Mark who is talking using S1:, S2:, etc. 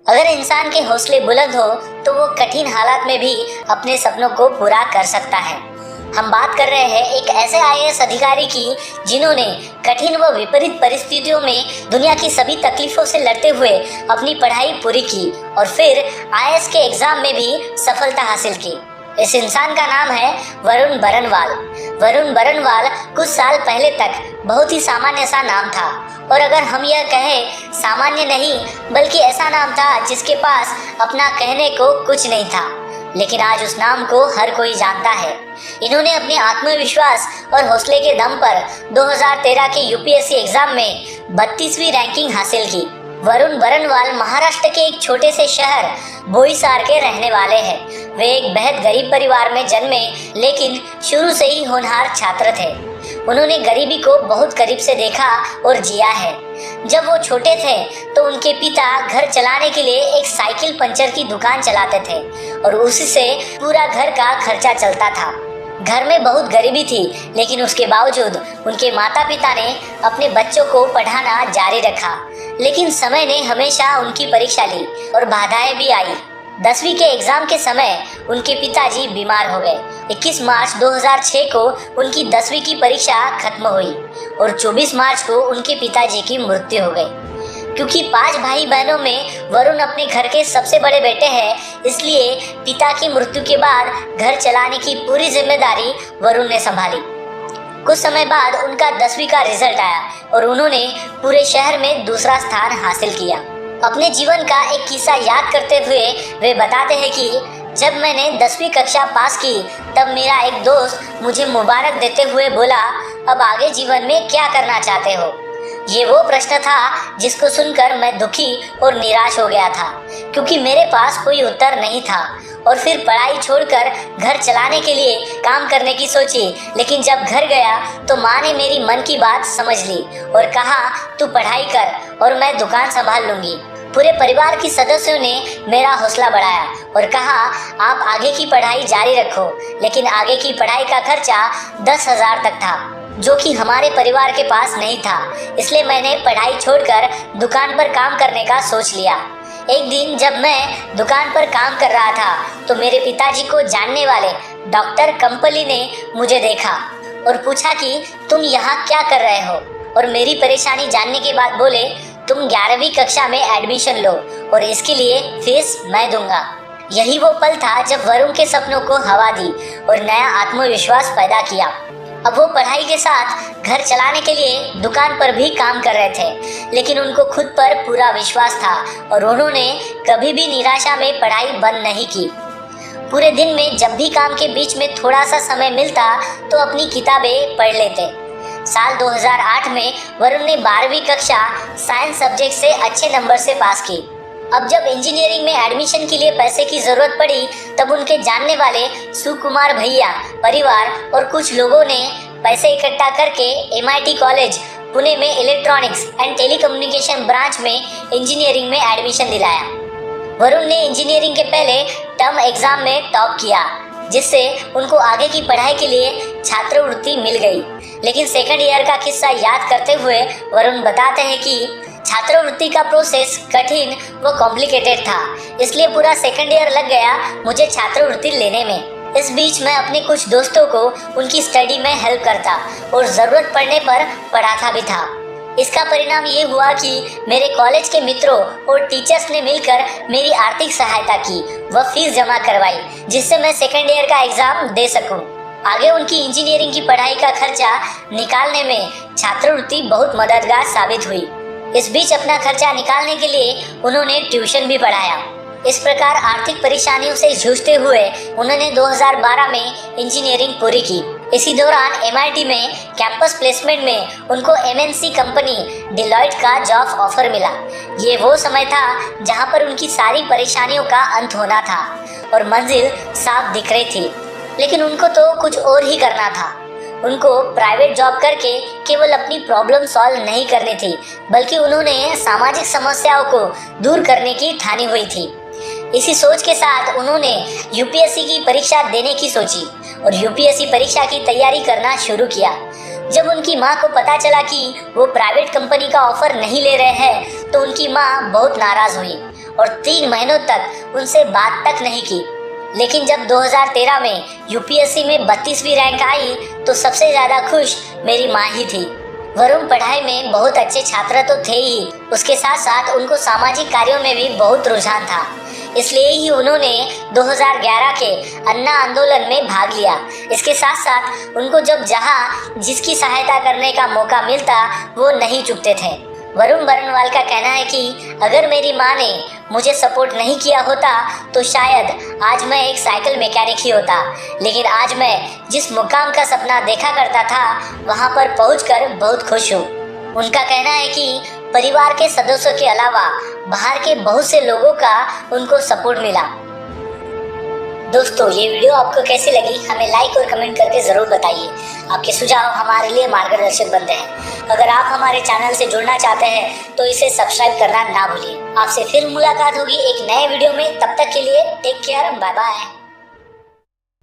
S1: अगर इंसान के हौसले बुलंद हो तो वो कठिन हालात में भी अपने सपनों को पूरा कर सकता है। हम बात कर रहे हैं एक ऐसे आईएएस अधिकारी की जिन्होंने कठिन व विपरीत परिस्थितियों में दुनिया की सभी तकलीफों से लड़ते हुए अपनी पढ़ाई पूरी की और फिर आईएएस के एग्जाम में भी सफलता हासिल की। इस इंसान का नाम है वरुण बरनवाल। वरुण बरनवाल कुछ साल पहले तक बहुत ही सामान्य सा नाम था, और अगर हम यह कहें सामान्य नहीं बल्कि ऐसा नाम था जिसके पास अपना कहने को कुछ नहीं था, लेकिन आज उस नाम को हर कोई जानता है। इन्होंने अपने आत्मविश्वास और हौसले के दम पर 2013 के यूपीएससी एग्जाम में 32वीं रैंकिंग हासिल की। वरुण बरनवाल महाराष्ट्र के एक छोटे से शहर बोईसर के रहने वाले हैं। वे एक बेहद गरीब परिवार में जन्मे, लेकिन शुरू से ही होनहार छात्र थे। उन्होंने गरीबी को बहुत करीब से देखा और जिया है। जब वो छोटे थे तो उनके पिता घर चलाने के लिए एक साइकिल पंचर की दुकान चलाते थे और उसी से पूरा घर का खर्चा चलता था। घर में बहुत गरीबी थी, लेकिन उसके बावजूद उनके माता पिता ने अपने बच्चों को पढ़ाना जारी रखा। लेकिन समय ने हमेशा उनकी परीक्षा ली और बाधाएं भी आई। 10वीं के एग्जाम के समय उनके पिताजी बीमार हो गए। 21 मार्च 2006 को उनकी 10वीं की परीक्षा खत्म हुई और 24 मार्च को उनके पिताजी की मृत्यु हो गई। क्योंकि 5 भाई बहनों में वरुण अपने घर के सबसे बड़े बेटे हैं, इसलिए पिता की मृत्यु के बाद घर चलाने की पूरी जिम्मेदारी वरुण ने संभाली। कुछ समय बाद उनका 10वीं का रिजल्ट आया और उन्होंने पूरे शहर में दूसरा स्थान हासिल किया। अपने जीवन का एक किस्सा याद करते हुए वे बताते हैं कि जब मैंने 10वीं कक्षा पास की तब मेरा एक दोस्त मुझे मुबारक देते हुए बोला, अब आगे जीवन में क्या करना चाहते हो? ये वो प्रश्न था जिसको सुनकर मैं दुखी और निराश हो गया था, क्योंकि मेरे पास कोई उत्तर नहीं था। और फिर पढ़ाई छोड़कर घर चलाने के लिए काम करने की सोची, लेकिन जब घर गया तो माँ ने मेरी मन की बात समझ ली और कहा, तू पढ़ाई कर और मैं दुकान संभाल लूंगी। पूरे परिवार के सदस्यों ने मेरा हौसला बढ़ाया और कहा, आप आगे की पढ़ाई जारी रखो, लेकिन आगे की पढ़ाई का खर्चा 10,000 तक था, जो कि हमारे परिवार के पास नहीं था। इसलिए मैंने पढ़ाई छोड़कर दुकान पर काम करने का सोच लिया। एक दिन जब मैं दुकान पर काम कर रहा था तो मेरे पिताजी को जानने वाले डॉक्टर कंपली ने मुझे देखा और पूछा कि तुम यहाँ क्या कर रहे हो, और मेरी परेशानी जानने के बाद बोले, तुम 11वीं कक्षा में एडमिशन लो और इसके लिए फीस मैं दूंगा। यही वो पल था जब वरुण के सपनों को हवा दी और नया आत्मविश्वास पैदा किया। अब वो पढ़ाई के साथ घर चलाने के लिए दुकान पर भी काम कर रहे थे, लेकिन उनको खुद पर पूरा विश्वास था और उन्होंने कभी भी निराशा में पढ़ाई बंद नहीं की। पूरे दिन में जब भी काम के बीच में थोड़ा सा समय मिलता तो अपनी किताबें पढ़ लेते। साल 2008 में वरुण ने 12वीं कक्षा साइंस सब्जेक्ट से अच्छे नंबर से पास की। अब जब इंजीनियरिंग में एडमिशन के लिए पैसे की जरूरत पड़ी तब उनके जानने वाले सुकुमार भैया परिवार और कुछ लोगों ने पैसे इकट्ठा करके MIT कॉलेज पुणे में इलेक्ट्रॉनिक्स एंड टेलीकम्युनिकेशन ब्रांच में इंजीनियरिंग में एडमिशन दिलाया। वरुण ने इंजीनियरिंग के पहले टर्म एग्जाम में टॉप किया, जिससे उनको आगे की पढ़ाई के लिए छात्रवृत्ति मिल गई। लेकिन सेकंड ईयर का किस्सा याद करते हुए वरुण बताते हैं कि छात्रवृत्ति का प्रोसेस कठिन व कॉम्प्लिकेटेड था, इसलिए पूरा सेकंड ईयर लग गया मुझे छात्रवृत्ति लेने में। इस बीच मैं अपने कुछ दोस्तों को उनकी स्टडी में हेल्प करता और ज़रूरत पड़ने पर पढ़ाता भी था। इसका परिणाम ये हुआ कि मेरे कॉलेज के मित्रों और टीचर्स ने मिलकर मेरी आर्थिक सहायता की व फीस जमा करवाई, जिससे मैं सेकंड ईयर का एग्ज़ाम दे सकूं। आगे उनकी इंजीनियरिंग की पढ़ाई का खर्चा निकालने में छात्रवृत्ति बहुत मददगार साबित हुई। इस बीच अपना खर्चा निकालने के लिए उन्होंने ट्यूशन भी पढ़ाया। इस प्रकार आर्थिक परेशानियों से जूझते हुए उन्होंने 2012 में इंजीनियरिंग पूरी की। इसी दौरान MIT में कैंपस प्लेसमेंट में उनको MNC कंपनी डिलॉयट का जॉब ऑफर मिला। ये वो समय था जहां पर उनकी सारी परेशानियों का अंत होना था और मंजिल साफ दिख रही थी, लेकिन उनको तो कुछ और ही करना था। उनको प्राइवेट जॉब करके केवल अपनी प्रॉब्लम सॉल्व नहीं करनी थी, बल्कि उन्होंने सामाजिक समस्याओं को दूर करने की ठानी हुई थी। इसी सोच के साथ उन्होंने यूपीएससी की परीक्षा देने की सोची और यूपीएससी परीक्षा की तैयारी करना शुरू किया। जब उनकी माँ को पता चला कि वो प्राइवेट कंपनी का ऑफर नहीं ले रहे हैं तो उनकी माँ बहुत नाराज हुई और 3 महीनों तक उनसे बात तक नहीं की। लेकिन जब 2013 में यूपीएससी में 32वीं रैंक आई तो सबसे ज़्यादा खुश मेरी माँ ही थी। वरुण पढ़ाई में बहुत अच्छे छात्र तो थे ही, उसके साथ साथ उनको सामाजिक कार्यों में भी बहुत रुझान था। इसलिए ही उन्होंने 2011 के अन्ना आंदोलन में भाग लिया। इसके साथ साथ उनको जब जहां जिसकी सहायता करने का मौका मिलता वो नहीं चूकते थे। वरुण बरनवाल का कहना है कि अगर मेरी माँ ने मुझे सपोर्ट नहीं किया होता तो शायद आज मैं एक साइकिल मैकेनिक ही होता, लेकिन आज मैं जिस मुकाम का सपना देखा करता था वहाँ पर पहुँचकर बहुत खुश हूँ। उनका कहना है कि परिवार के सदस्यों के अलावा बाहर के बहुत से लोगों का उनको सपोर्ट मिला। दोस्तों, ये वीडियो आपको कैसी लगी हमें लाइक और कमेंट करके ज़रूर बताइए। आपके सुझाव हमारे लिए मार्गदर्शक बनते हैं। अगर आप हमारे चैनल से जुड़ना चाहते हैं तो इसे सब्सक्राइब करना ना भूलिए। आपसे फिर मुलाकात होगी एक नए वीडियो में। तब तक के लिए टेक केयर, बाय बाय।